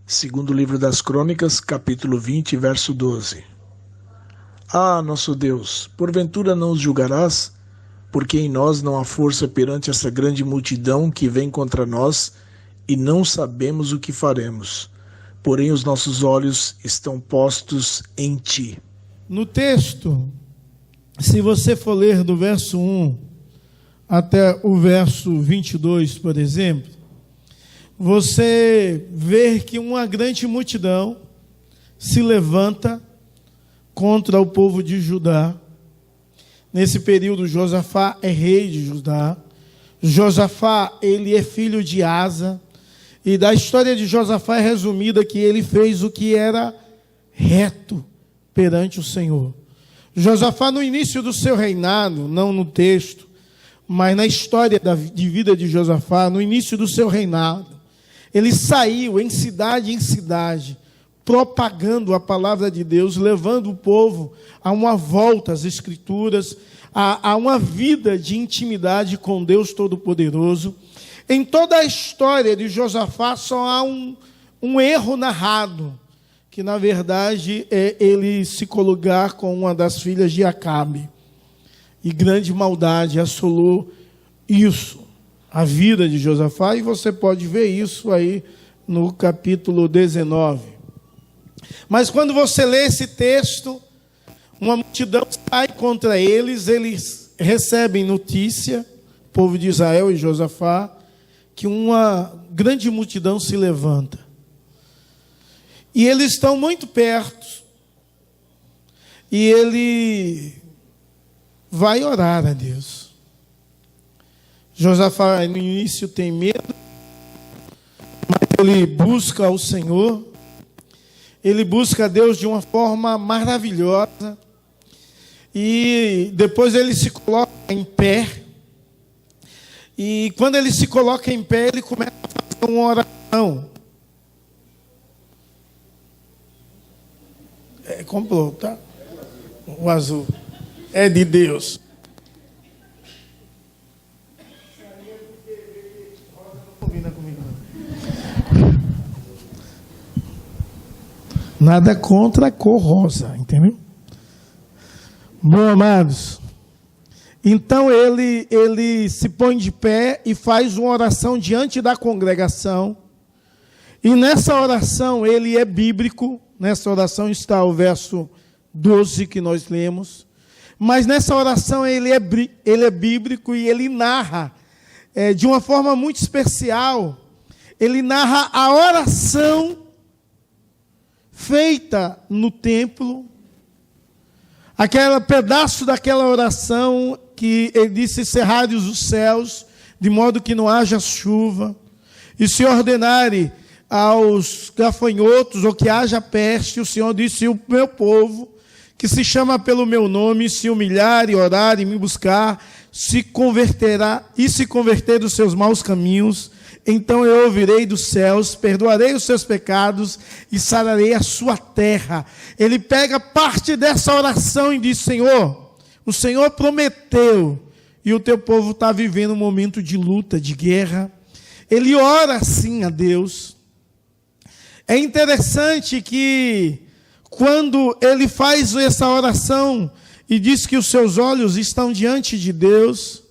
Segundo livro das Crônicas, capítulo 20, verso 12. Ah, nosso Deus, porventura não os julgarás? Porque em nós não há força perante essa grande multidão que vem contra nós, e não sabemos o que faremos. Porém os nossos olhos estão postos em Ti. No texto, se você for ler do verso 1 até o verso 22, por exemplo, você vê que uma grande multidão se levanta contra o povo de Judá. Nesse período, Josafá é rei de Judá. Josafá, ele é filho de Asa. E da história de Josafá é resumida que ele fez o que era reto perante o Senhor. Josafá, no início do seu reinado, não no texto, mas na história de vida de Josafá, no início do seu reinado, ele saiu em cidade, propagando a palavra de Deus, levando o povo a uma volta às Escrituras, a uma vida de intimidade com Deus Todo-Poderoso. Em toda a história de Josafá só há um erro narrado, que na verdade é ele se coligar com uma das filhas de Acabe. E grande maldade assolou isso, a vida de Josafá, e você pode ver isso aí no capítulo 19. Mas quando você lê esse texto, uma multidão sai contra eles recebem notícia, o povo de Israel e Josafá, que uma grande multidão se levanta. E eles estão muito perto. E ele vai orar a Deus. Josafá no início tem medo, mas ele busca o Senhor. Ele busca a Deus de uma forma maravilhosa. E depois ele se coloca em pé. E quando ele se coloca em pé, ele começa a fazer uma oração. Comprou, tá? O azul. É de Deus. Nada contra a cor rosa, entendeu? Bom, amados, então ele se põe de pé e faz uma oração diante da congregação. E nessa oração ele é bíblico. Nessa oração está o verso 12 que nós lemos. Mas nessa oração ele é bíblico e ele narra de uma forma muito especial. Ele narra a oração feita no templo, aquele pedaço daquela oração que ele disse: cerrados os céus, de modo que não haja chuva, e se ordenare aos gafanhotos, ou que haja peste, o Senhor disse: o meu povo, que se chama pelo meu nome, se humilhar e orar e me buscar, se converter dos seus maus caminhos, então eu ouvirei dos céus, perdoarei os seus pecados e sararei a sua terra. Ele pega parte dessa oração e diz: Senhor, o Senhor prometeu, e o teu povo está vivendo um momento de luta, de guerra. Ele ora assim a Deus. É interessante que quando ele faz essa oração e diz que os seus olhos estão diante de Deus,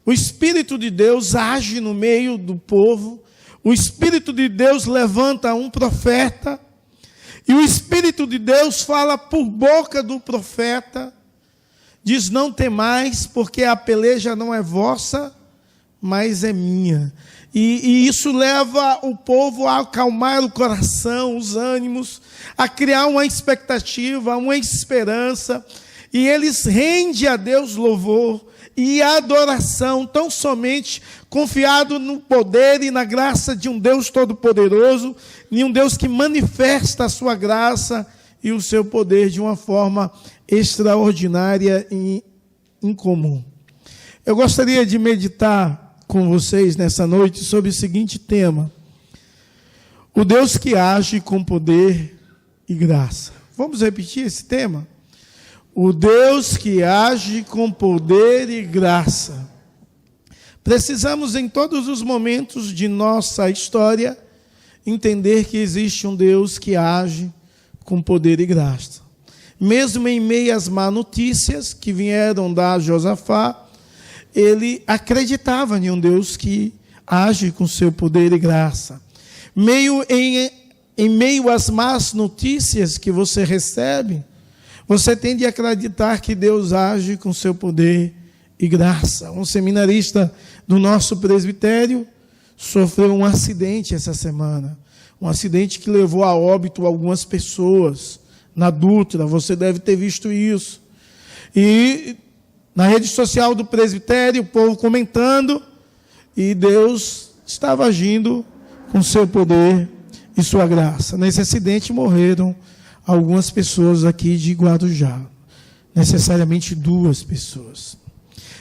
o Espírito de Deus age no meio do povo, o Espírito de Deus levanta um profeta, e o Espírito de Deus fala por boca do profeta, diz: não temais, porque a peleja não é vossa, mas é minha. E isso leva o povo a acalmar o coração, os ânimos, a criar uma expectativa, uma esperança, e eles rendem a Deus louvor e adoração, tão somente confiado no poder e na graça de um Deus Todo-Poderoso, de um Deus que manifesta a sua graça e o seu poder de uma forma extraordinária e incomum. Eu gostaria de meditar com vocês nessa noite sobre o seguinte tema: o Deus que age com poder e graça. Vamos repetir esse tema? O Deus que age com poder e graça. Precisamos, em todos os momentos de nossa história, entender que existe um Deus que age com poder e graça. Mesmo em meio às má notícias que vieram da Josafá, ele acreditava em um Deus que age com seu poder e graça. Em meio às más notícias que você recebe, você tem de acreditar que Deus age com seu poder e graça. Um seminarista do nosso presbitério sofreu um acidente essa semana. Um acidente que levou a óbito algumas pessoas na Dutra. Você deve ter visto isso. E na rede social do presbitério, o povo comentando, e Deus estava agindo com seu poder e sua graça. Nesse acidente morreram algumas pessoas aqui de Guarujá. Necessariamente 2 pessoas.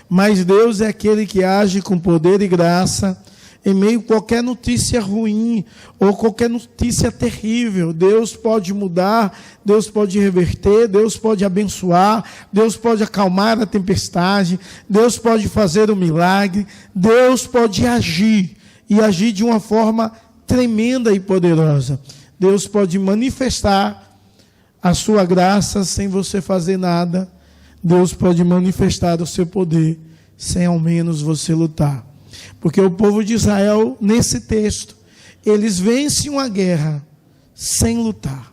Mas Deus é aquele que age com poder e graça em meio a qualquer notícia ruim ou qualquer notícia terrível. Deus pode mudar, Deus pode reverter, Deus pode abençoar, Deus pode acalmar a tempestade, Deus pode fazer um milagre, Deus pode agir, e agir de uma forma tremenda e poderosa. Deus pode manifestar a sua graça sem você fazer nada. Deus pode manifestar o seu poder sem ao menos você lutar. Porque o povo de Israel, nesse texto, eles vencem uma guerra sem lutar.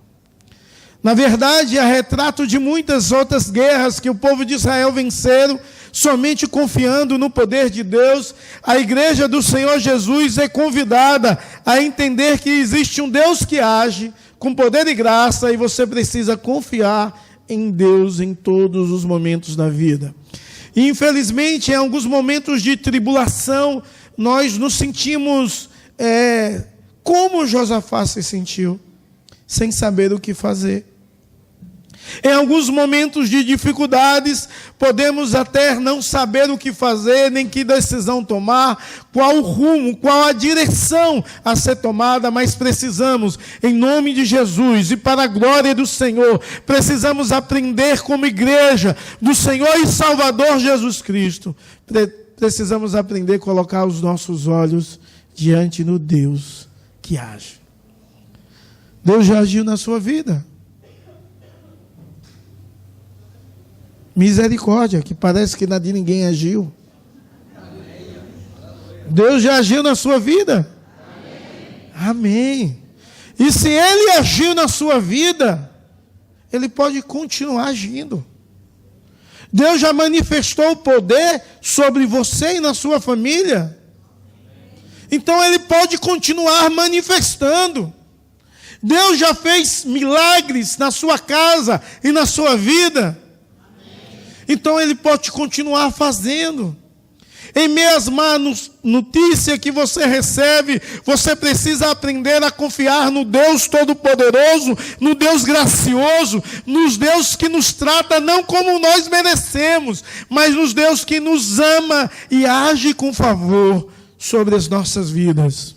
Na verdade, é retrato de muitas outras guerras que o povo de Israel venceram somente confiando no poder de Deus. A igreja do Senhor Jesus é convidada a entender que existe um Deus que age com poder e graça, e você precisa confiar em Deus em todos os momentos da vida. E, infelizmente, em alguns momentos de tribulação, nós nos sentimos como Josafá se sentiu, sem saber o que fazer. Em alguns momentos de dificuldades, podemos até não saber o que fazer, nem que decisão tomar, qual o rumo, qual a direção a ser tomada, mas precisamos, em nome de Jesus e para a glória do Senhor, precisamos aprender como igreja do Senhor e Salvador Jesus Cristo. Precisamos aprender a colocar os nossos olhos diante do Deus que age. Deus já agiu na sua vida. Misericórdia, que parece que de ninguém agiu. Deus já agiu na sua vida? Amém. E se Ele agiu na sua vida, Ele pode continuar agindo. Deus já manifestou o poder sobre você e na sua família. Então Ele pode continuar manifestando. Deus já fez milagres na sua casa e na sua vida. Então Ele pode continuar fazendo. Em meio às más notícias que você recebe, você precisa aprender a confiar no Deus Todo-Poderoso, no Deus gracioso, nos Deus que nos trata não como nós merecemos, mas nos Deus que nos ama e age com favor sobre as nossas vidas.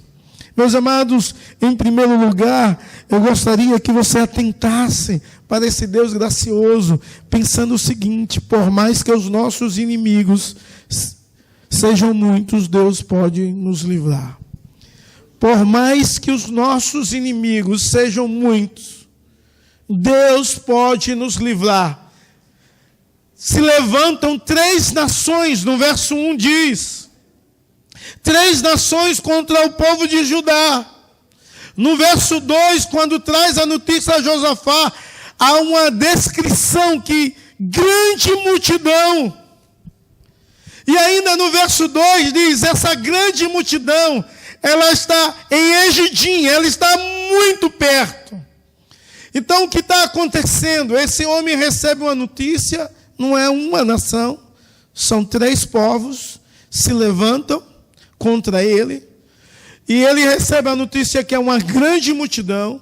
Meus amados, em primeiro lugar, eu gostaria que você atentasse para esse Deus gracioso, pensando o seguinte: por mais que os nossos inimigos sejam muitos, Deus pode nos livrar. Por mais que os nossos inimigos sejam muitos, Deus pode nos livrar. Se levantam 3 nações, no verso 1 diz, 3 nações contra o povo de Judá. No verso 2, quando traz a notícia a Josafá, há uma descrição que grande multidão. E ainda no verso 2 diz, essa grande multidão, ela está em Egidim, ela está muito perto. Então o que está acontecendo? Esse homem recebe uma notícia, não é uma nação, são 3 povos, se levantam contra ele, e ele recebe a notícia que é uma grande multidão,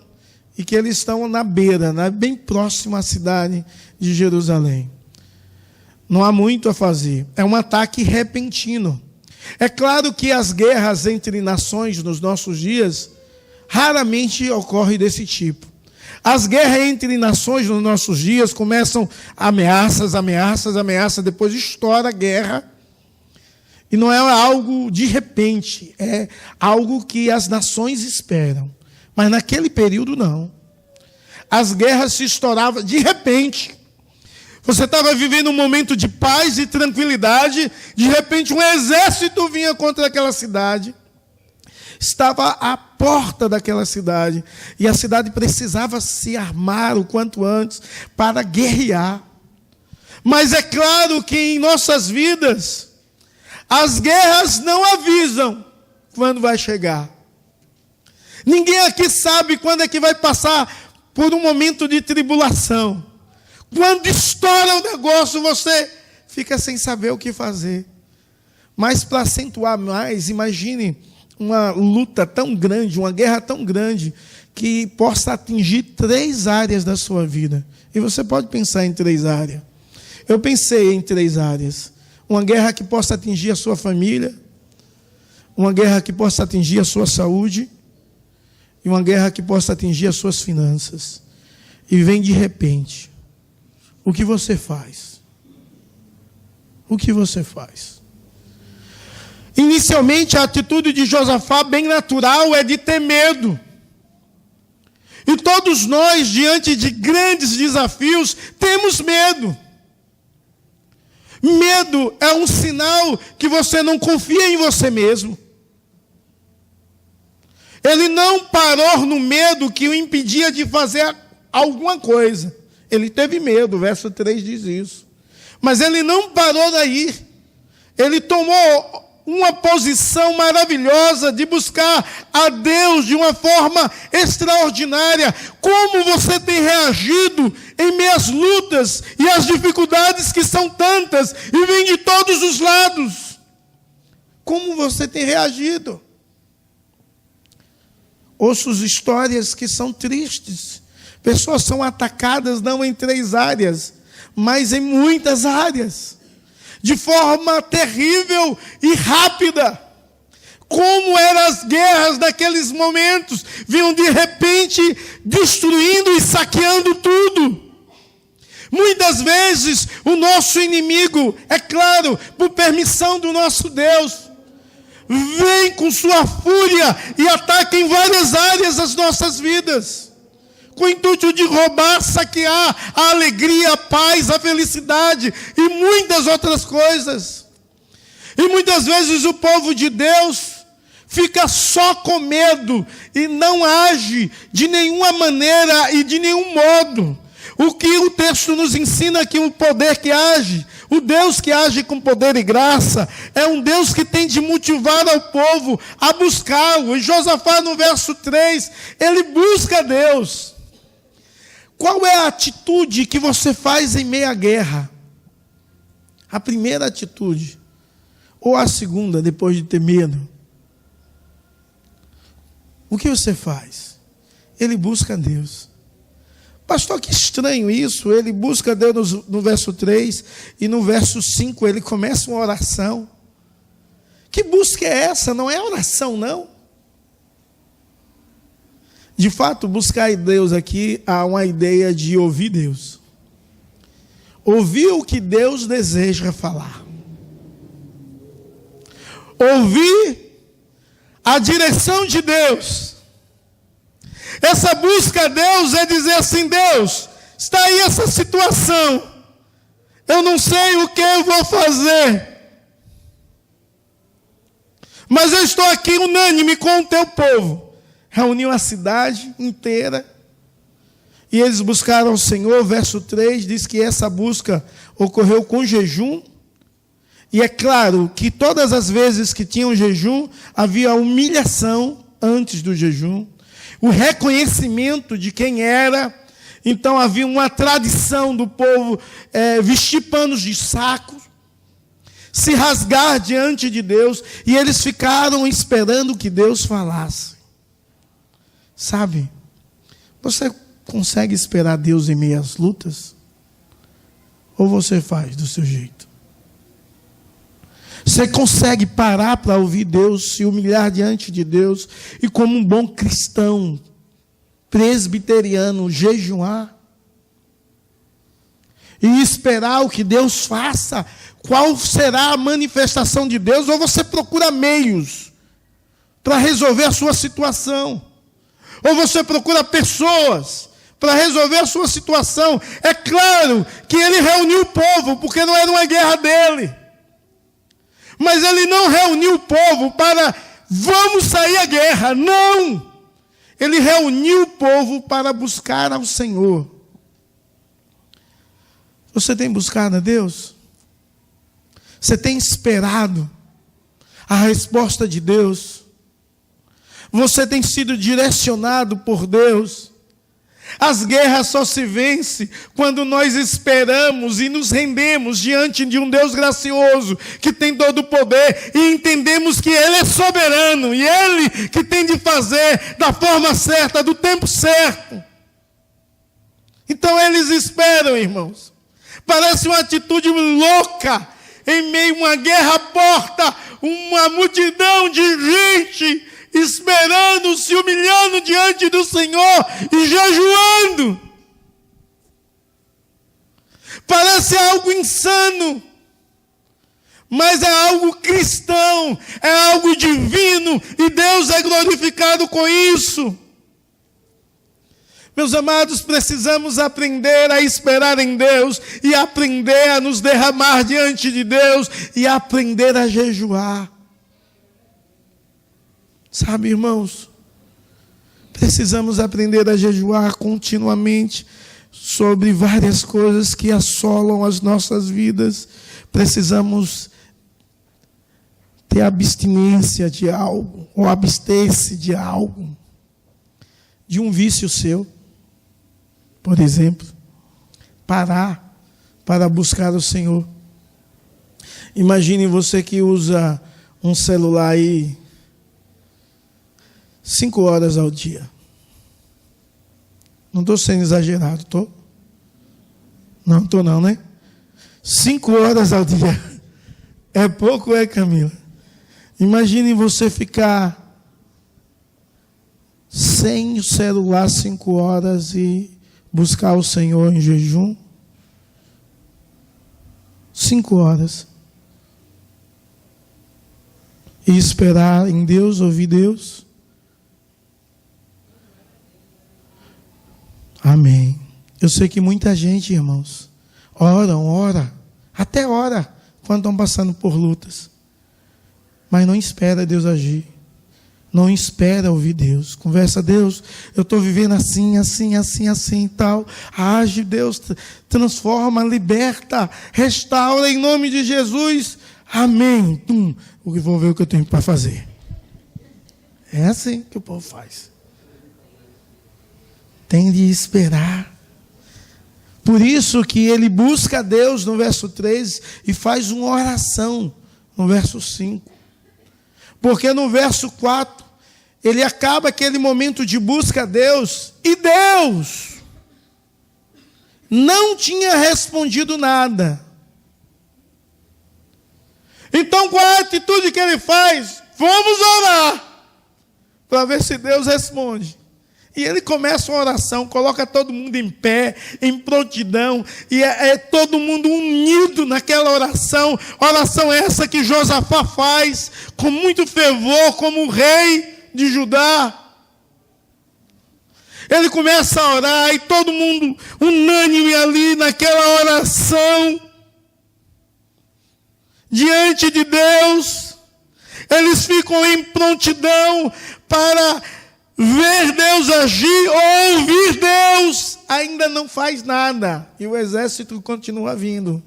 e que eles estão na beira, bem próximo à cidade de Jerusalém. Não há muito a fazer. É um ataque repentino. É claro que as guerras entre nações nos nossos dias raramente ocorrem desse tipo. As guerras entre nações nos nossos dias começam ameaças, depois estoura a guerra. E não é algo de repente, é algo que as nações esperam. Mas naquele período não. As guerras se estouravam de repente. Você estava vivendo um momento de paz e tranquilidade, de repente um exército vinha contra aquela cidade. Estava à porta daquela cidade, e a cidade precisava se armar o quanto antes para guerrear. Mas é claro que em nossas vidas, as guerras não avisam quando vai chegar. Ninguém aqui sabe quando é que vai passar por um momento de tribulação. Quando estoura o negócio, você fica sem saber o que fazer. Mas para acentuar mais, imagine uma luta tão grande, uma guerra tão grande, que possa atingir 3 áreas da sua vida. E você pode pensar em 3 áreas. Eu pensei em 3 áreas. Uma guerra que possa atingir a sua família, uma guerra que possa atingir a sua saúde, e uma guerra que possa atingir as suas finanças. E vem de repente. O que você faz? O que você faz? Inicialmente, a atitude de Josafá, bem natural, é de ter medo. E todos nós, diante de grandes desafios, temos medo. Medo é um sinal que você não confia em você mesmo. Ele não parou no medo que o impedia de fazer alguma coisa. Ele teve medo, o verso 3 diz isso. Mas ele não parou daí. Ele tomou uma posição maravilhosa de buscar a Deus de uma forma extraordinária. Como você tem reagido em meio às lutas e às dificuldades que são tantas e vêm de todos os lados? Como você tem reagido? Ouço histórias que são tristes. Pessoas são atacadas não em 3 áreas, mas em muitas áreas. De forma terrível e rápida. Como eram as guerras naqueles momentos. Vinham de repente destruindo e saqueando tudo. Muitas vezes o nosso inimigo, é claro, por permissão do nosso Deus, vem com sua fúria e ataca em várias áreas das nossas vidas. Com o intuito de roubar, saquear a alegria, a paz, a felicidade e muitas outras coisas. E muitas vezes o povo de Deus fica só com medo e não age de nenhuma maneira e de nenhum modo. O que o texto nos ensina é que o poder que age, o Deus que age com poder e graça, é um Deus que tem de motivar ao povo a buscá-lo. E Josafá, no verso 3, ele busca Deus. Qual é a atitude que você faz em meio à guerra? A primeira atitude, ou a segunda, depois de ter medo? O que você faz? Ele busca Deus. Pastor, que estranho isso. Ele busca Deus no verso 3 e no verso 5 ele começa uma oração. Que busca é essa? Não é oração, não. De fato, buscar Deus aqui há uma ideia de ouvir Deus. Ouvir o que Deus deseja falar. Ouvir a direção de Deus. Essa busca a Deus é dizer assim: Deus, está aí essa situação. Eu não sei o que eu vou fazer. Mas eu estou aqui unânime com o teu povo. Reuniu a cidade inteira e eles buscaram o Senhor. Verso 3 diz que essa busca ocorreu com jejum. E é claro que todas as vezes que tinham jejum, havia humilhação antes do jejum, o reconhecimento de quem era. Então havia uma tradição do povo vestir panos de saco, se rasgar diante de Deus, e eles ficaram esperando que Deus falasse. Sabe, você consegue esperar Deus em meio às lutas? Ou você faz do seu jeito? Você consegue parar para ouvir Deus, se humilhar diante de Deus e, como um bom cristão presbiteriano, jejuar? E esperar o que Deus faça? Qual será a manifestação de Deus? Ou você procura meios para resolver a sua situação? Ou você procura pessoas para resolver a sua situação. É claro que ele reuniu o povo, porque não era uma guerra dele. Mas ele não reuniu o povo para, vamos sair à guerra. Não! Ele reuniu o povo para buscar ao Senhor. Você tem buscado a Deus? Você tem esperado a resposta de Deus? Você tem sido direcionado por Deus? As guerras só se vencem quando nós esperamos e nos rendemos diante de um Deus gracioso, que tem todo o poder, e entendemos que Ele é soberano, e Ele que tem de fazer da forma certa, do tempo certo. Então eles esperam, irmãos. Parece uma atitude louca, em meio a uma guerra à porta, uma multidão de gente esperando, se humilhando diante do Senhor e jejuando. Parece algo insano, mas é algo cristão, é algo divino, e Deus é glorificado com isso. Meus amados, precisamos aprender a esperar em Deus, e aprender a nos derramar diante de Deus, e aprender a jejuar. Sabe, irmãos, precisamos aprender a jejuar continuamente sobre várias coisas que assolam as nossas vidas. Precisamos ter abstinência de algo, ou abster-se de algo, de um vício seu, por exemplo. Parar para buscar o Senhor. Imagine você que usa um celular aí 5 horas ao dia. Não estou sendo exagerado, estou? Não estou não, né? 5 horas ao dia. É pouco, é, Camila? Imagine você ficar sem o celular 5 horas e buscar o Senhor em jejum. 5 horas. E esperar em Deus, ouvir Deus. Amém. Eu sei que muita gente, irmãos, ora, até ora, quando estão passando por lutas. Mas não espera Deus agir. Não espera ouvir Deus. Conversa, Deus, eu estou vivendo assim e tal. Age, Deus, transforma, liberta, restaura em nome de Jesus. Amém. Eu vou ver o que eu tenho para fazer. É assim que o povo faz. Tem de esperar. Por isso que ele busca a Deus no verso 3 e faz uma oração no verso 5. Porque no verso 4, ele acaba aquele momento de busca a Deus, e Deus não tinha respondido nada. Então qual é a atitude que ele faz? Vamos orar, para ver se Deus responde. E ele começa uma oração, coloca todo mundo em pé, em prontidão, e é todo mundo unido naquela oração. Oração essa que Josafá faz com muito fervor, como rei de Judá. Ele começa a orar e todo mundo unânime ali naquela oração, diante de Deus. Eles ficam em prontidão para ver Deus agir ou ouvir Deus. Ainda não faz nada. E o exército continua vindo.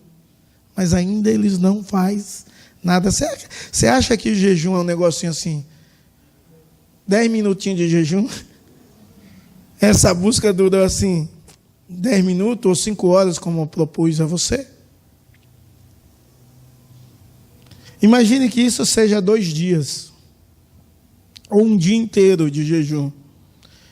Mas ainda eles não fazem nada. Você acha que o jejum é um negocinho assim? 10 minutinhos de jejum? Essa busca dura assim 10 minutos ou 5 horas, como eu propus a você? Imagine que isso seja 2 dias. Ou um dia inteiro de jejum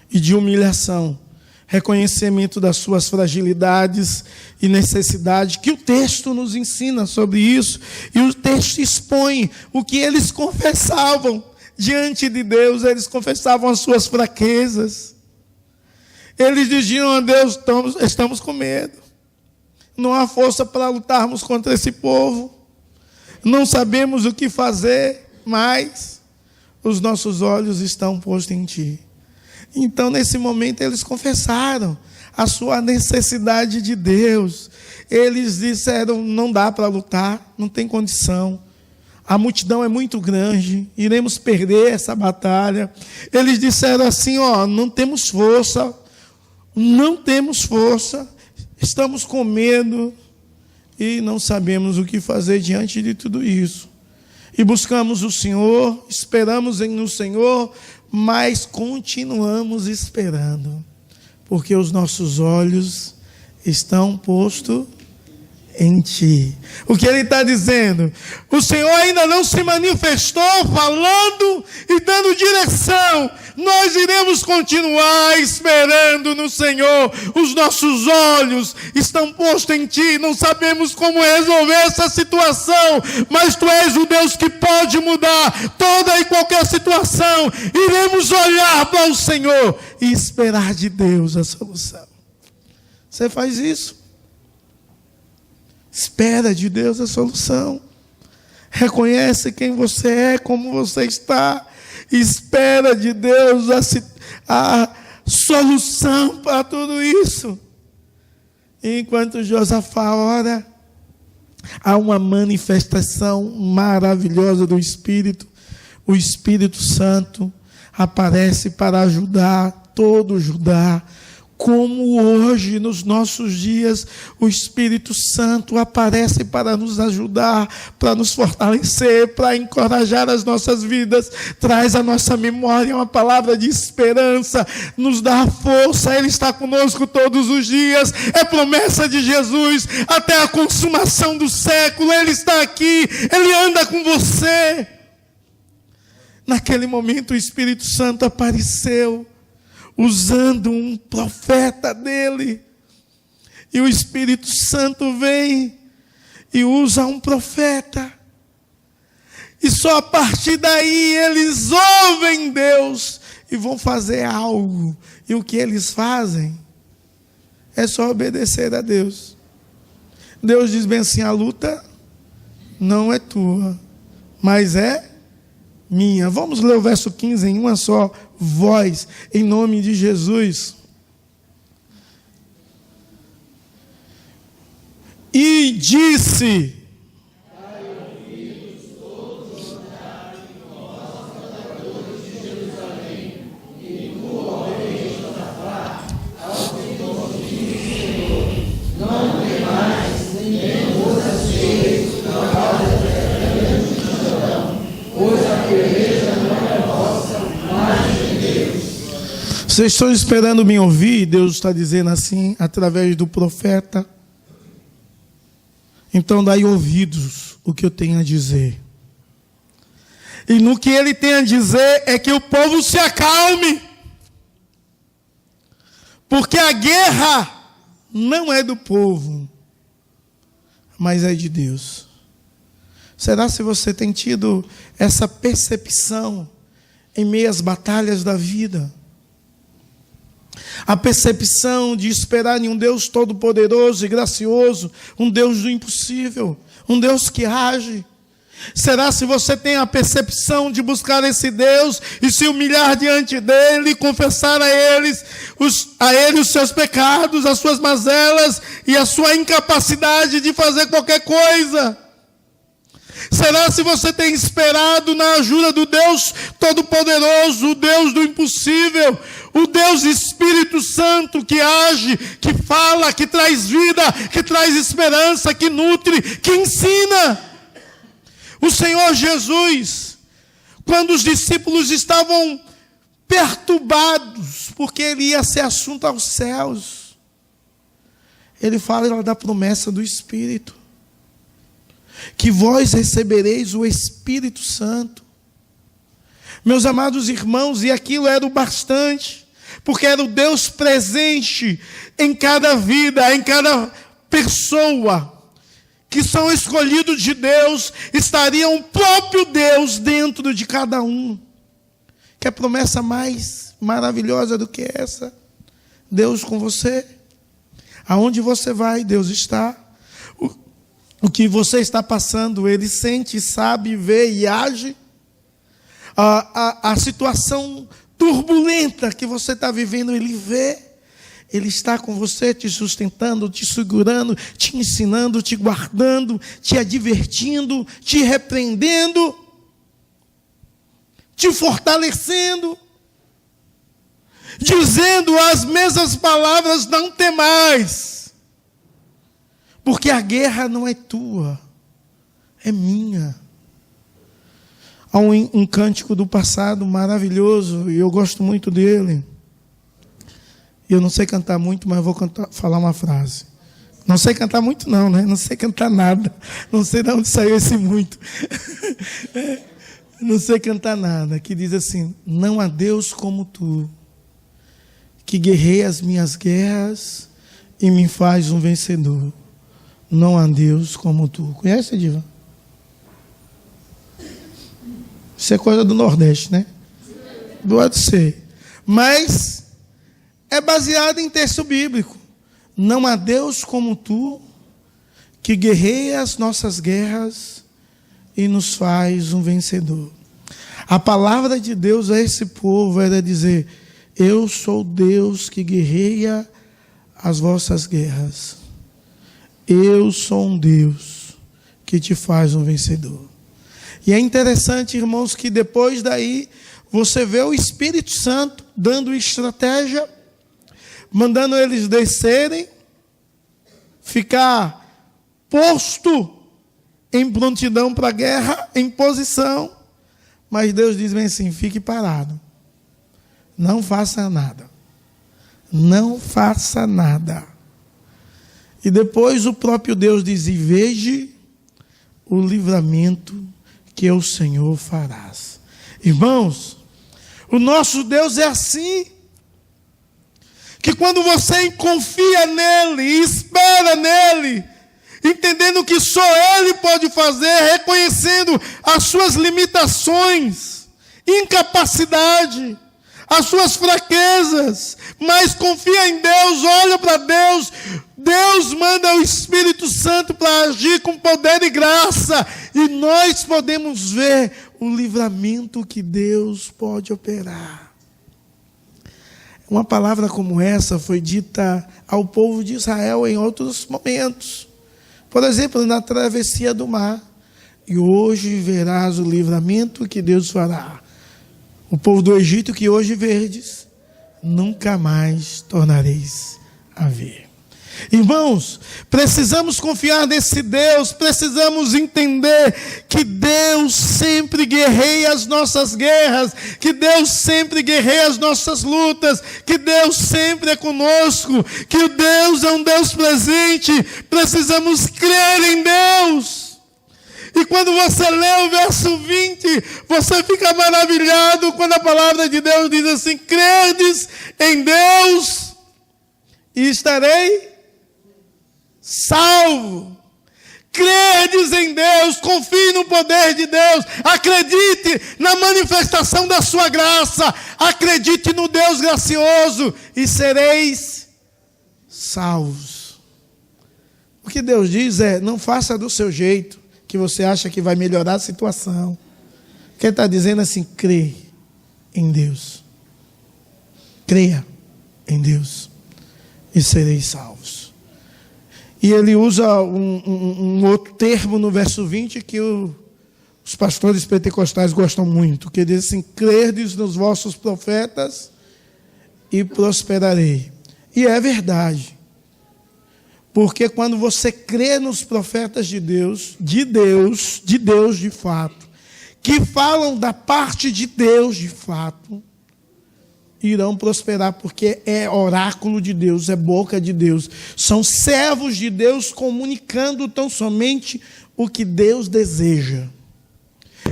e de humilhação, reconhecimento das suas fragilidades e necessidades, que o texto nos ensina sobre isso, e o texto expõe o que eles confessavam diante de Deus. Eles confessavam as suas fraquezas, eles diziam a Deus: estamos com medo, não há força para lutarmos contra esse povo, não sabemos o que fazer, mas os nossos olhos estão postos em Ti. Então, nesse momento, eles confessaram a sua necessidade de Deus. Eles disseram, não dá para lutar, não tem condição. A multidão é muito grande, iremos perder essa batalha. Eles disseram assim, não temos força, estamos com medo e não sabemos o que fazer diante de tudo isso. E buscamos o Senhor, esperamos no Senhor, mas continuamos esperando, porque os nossos olhos estão postos em Ti. O que ele está dizendo? O Senhor ainda não se manifestou falando e dando direção. Nós iremos continuar esperando no Senhor. Os nossos olhos estão postos em Ti. Não sabemos como resolver essa situação, mas Tu és o Deus que pode mudar toda e qualquer situação. Iremos olhar para o Senhor e esperar de Deus a solução. Você faz isso? Espera de Deus a solução. Reconhece quem você é, como você está. Espera de Deus a solução para tudo isso. Enquanto Josafá ora, há uma manifestação maravilhosa do Espírito. O Espírito Santo aparece para ajudar todo Judá. Como hoje, nos nossos dias, o Espírito Santo aparece para nos ajudar, para nos fortalecer, para encorajar as nossas vidas, traz à nossa memória uma palavra de esperança, nos dá força. Ele está conosco todos os dias, é promessa de Jesus, até a consumação do século, Ele está aqui, Ele anda com você. Naquele momento o Espírito Santo apareceu, usando um profeta dele. E o Espírito Santo vem e usa um profeta. E só a partir daí eles ouvem Deus e vão fazer algo. E o que eles fazem é só obedecer a Deus. Deus diz bem assim, a luta não é tua, mas é minha. Vamos ler o verso 15 em uma só voz, em nome de Jesus. E disse: vocês estão esperando me ouvir? Deus está dizendo assim, através do profeta. Então dai ouvidos o que eu tenho a dizer. E no que ele tem a dizer é que o povo se acalme. Porque a guerra não é do povo, mas é de Deus. Será se você tem tido essa percepção em meio às batalhas da vida? A percepção de esperar em um Deus todo-poderoso e gracioso, um Deus do impossível, um Deus que age. Será se você tem a percepção de buscar esse Deus e se humilhar diante dele, confessar a ele os seus pecados, as suas mazelas e a sua incapacidade de fazer qualquer coisa? Será se você tem esperado na ajuda do Deus Todo-Poderoso, o Deus do impossível, o Deus Espírito Santo que age, que fala, que traz vida, que traz esperança, que nutre, que ensina? O Senhor Jesus, quando os discípulos estavam perturbados, porque ele ia ser assunto aos céus, ele fala da promessa do Espírito. Que vós recebereis o Espírito Santo. Meus amados irmãos, e aquilo era o bastante, porque era o Deus presente em cada vida, em cada pessoa, que são escolhidos de Deus, estaria o próprio Deus dentro de cada um. Que promessa mais maravilhosa do que essa? Deus com você. Aonde você vai, Deus está. O que você está passando, Ele sente, sabe, vê e age. A situação turbulenta que você está vivendo, Ele vê. Ele está com você, te sustentando, te segurando, te ensinando, te guardando, te advertindo, te repreendendo, te fortalecendo, dizendo as mesmas palavras: não temais, porque a guerra não é tua, é minha. Há um cântico do passado maravilhoso, e eu gosto muito dele. Eu não sei cantar muito, mas eu vou falar uma frase. Não sei cantar muito não, né? Não sei cantar nada. Não sei de onde saiu esse muito. Não sei cantar nada. Que diz assim: não há Deus como tu, que guerreia as minhas guerras e me faz um vencedor. Não há Deus como tu. Conhece, Diva? Isso é coisa do Nordeste, né? Pode ser. Mas é baseado em texto bíblico. Não há Deus como tu, que guerreia as nossas guerras e nos faz um vencedor. A palavra de Deus a esse povo era dizer: eu sou Deus que guerreia as vossas guerras. Eu sou um Deus que te faz um vencedor. E é interessante, irmãos, que depois daí você vê o Espírito Santo dando estratégia, mandando eles descerem, ficar posto em prontidão para a guerra, em posição. Mas Deus diz bem assim: fique parado. Não faça nada. Não faça nada. E depois o próprio Deus diz: e veja o livramento que o Senhor farás. Irmãos, o nosso Deus é assim, que quando você confia nele e espera nele, entendendo que só Ele pode fazer, reconhecendo as suas limitações, incapacidade, as suas fraquezas, mas confia em Deus, olha para Deus. Deus manda o Espírito Santo para agir com poder e graça, e nós podemos ver o livramento que Deus pode operar. Uma palavra como essa foi dita ao povo de Israel em outros momentos. Por exemplo, na travessia do mar. E hoje verás o livramento que Deus fará. O povo do Egito que hoje verdes, nunca mais tornareis a ver. Irmãos, precisamos confiar nesse Deus, precisamos entender que Deus sempre guerreia as nossas guerras, que Deus sempre guerreia as nossas lutas, que Deus sempre é conosco, que Deus é um Deus presente. Precisamos crer em Deus. E quando você lê o verso 20, você fica maravilhado quando a palavra de Deus diz assim: credes em Deus e estarei salvo. Credes em Deus, confie no poder de Deus, acredite na manifestação da sua graça, acredite no Deus gracioso e sereis salvos. O que Deus diz é: não faça do seu jeito, que você acha que vai melhorar a situação. O que Ele está dizendo assim: crê em Deus. Creia em Deus e sereis salvos. E ele usa um outro termo no verso 20 que os pastores pentecostais gostam muito, que diz assim: crerdes nos vossos profetas e prosperarei. E é verdade. Porque quando você crê nos profetas de Deus de fato, que falam da parte de Deus de fato, irão prosperar, porque é oráculo de Deus, é boca de Deus. São servos de Deus comunicando tão somente o que Deus deseja.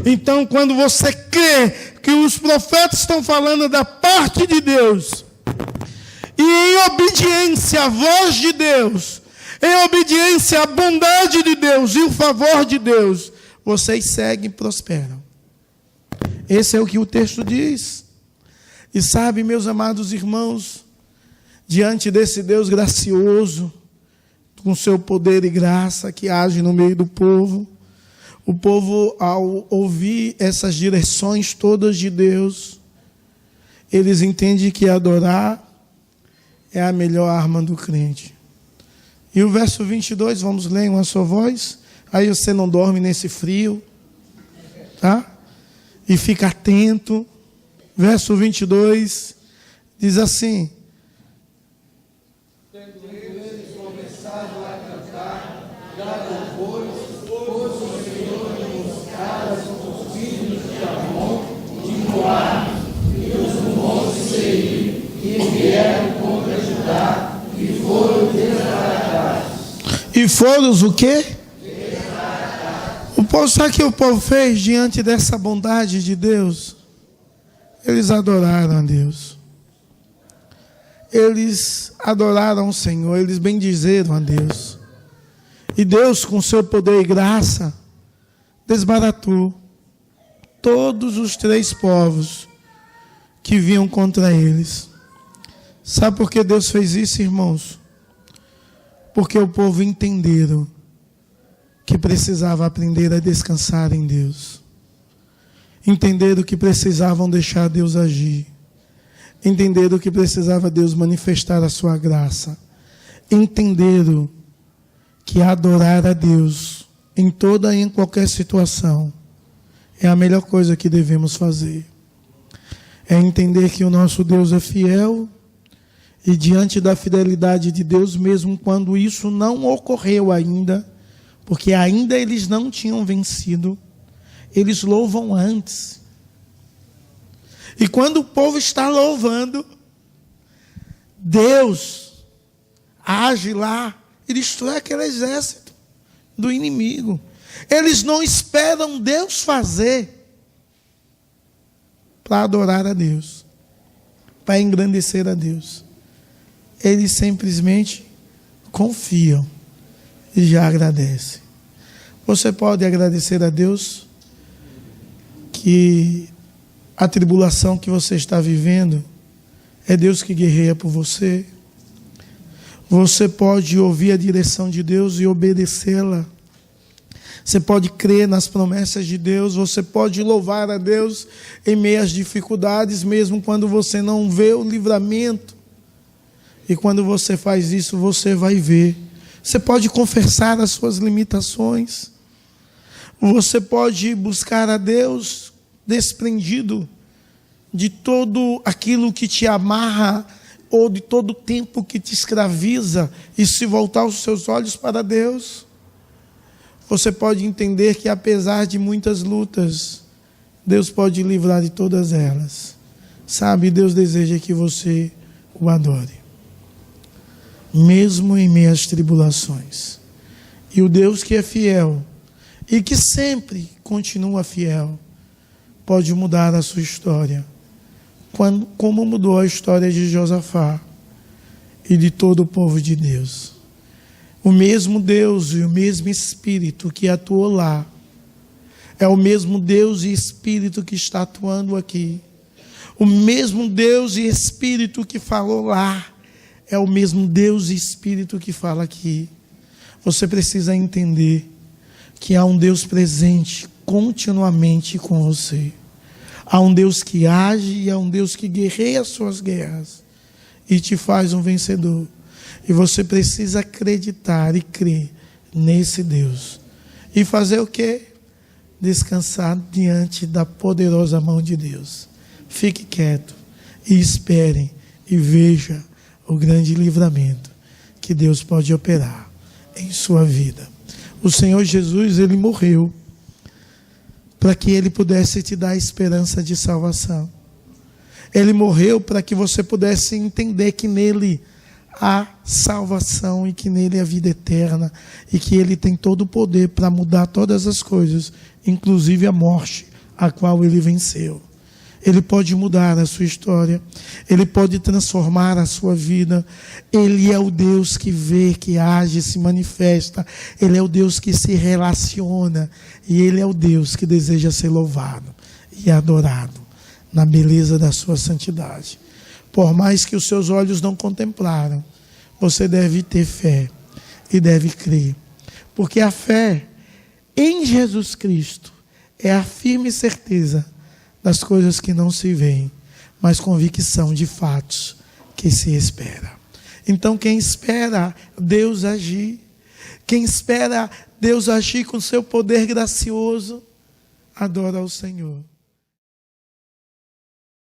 Então, quando você crê que os profetas estão falando da parte de Deus, e em obediência à voz de Deus, em obediência à bondade de Deus e o favor de Deus, vocês seguem e prosperam. Esse é o que o texto diz. E sabe, meus amados irmãos, diante desse Deus gracioso, com seu poder e graça que age no meio do povo, o povo, ao ouvir essas direções todas de Deus, eles entendem que adorar é a melhor arma do crente. E o verso 22, vamos ler em uma só voz. Aí você não dorme nesse frio, tá? E fica atento. Verso 22 diz assim: tendo eles começado a cantar, dar louvores, pois o Senhor buscara os filhos de Amon, de Moabe, e os do monte Seir, que vieram contra Judá, e foram desbaratados. E foram o quê? Sabe o que o povo fez diante dessa bondade de Deus? Eles adoraram a Deus. Eles adoraram o Senhor, eles bendizeram a Deus. E Deus, com seu poder e graça, desbaratou todos os 3 povos que vinham contra eles. Sabe por que Deus fez isso, irmãos? Porque o povo entenderam que precisava aprender a descansar em Deus. Entenderam que precisavam deixar Deus agir. Entenderam que precisava Deus manifestar a sua graça. Entenderam que adorar a Deus em toda e em qualquer situação é a melhor coisa que devemos fazer. É entender que o nosso Deus é fiel e diante da fidelidade de Deus, mesmo quando isso não ocorreu ainda, porque ainda eles não tinham vencido, eles louvam antes. E quando o povo está louvando, Deus age lá e destrói aquele exército do inimigo. Eles não esperam Deus fazer para adorar a Deus, para engrandecer a Deus. Eles simplesmente confiam e já agradecem. Você pode agradecer a Deus que a tribulação que você está vivendo é Deus que guerreia por você. Você pode ouvir a direção de Deus e obedecê-la. Você pode crer nas promessas de Deus. Você pode louvar a Deus em meio às dificuldades, mesmo quando você não vê o livramento. E quando você faz isso, você vai ver. Você pode confessar as suas limitações. Você pode buscar a Deus desprendido de todo aquilo que te amarra ou de todo o tempo que te escraviza e se voltar os seus olhos para Deus. Você pode entender que apesar de muitas lutas, Deus pode livrar de todas elas. Sabe, Deus deseja que você o adore, mesmo em meio às tribulações. E o Deus que é fiel e que sempre continua fiel, pode mudar a sua história, como mudou a história de Josafá e de todo o povo de Deus. O mesmo Deus e o mesmo Espírito que atuou lá, é o mesmo Deus e Espírito que está atuando aqui. O mesmo Deus e Espírito que falou lá, é o mesmo Deus e Espírito que fala aqui. Você precisa entender que há um Deus presente continuamente com você. Há um Deus que age e há um Deus que guerreia as suas guerras e te faz um vencedor. E você precisa acreditar e crer nesse Deus. E fazer o quê? Descansar diante da poderosa mão de Deus. Fique quieto e espere e veja o grande livramento que Deus pode operar em sua vida. O Senhor Jesus, Ele morreu para que Ele pudesse te dar esperança de salvação. Ele morreu para que você pudesse entender que nele há salvação e que nele há vida eterna e que Ele tem todo o poder para mudar todas as coisas, inclusive a morte, a qual Ele venceu. Ele pode mudar a sua história. Ele pode transformar a sua vida. Ele é o Deus que vê, que age, se manifesta. Ele é o Deus que se relaciona. E Ele é o Deus que deseja ser louvado e adorado na beleza da sua santidade. Por mais que os seus olhos não contemplaram, você deve ter fé e deve crer. Porque a fé em Jesus Cristo é a firme certeza das coisas que não se veem, mas convicção de fatos que se espera. Então, quem espera Deus agir, quem espera Deus agir com seu poder gracioso, adora ao Senhor.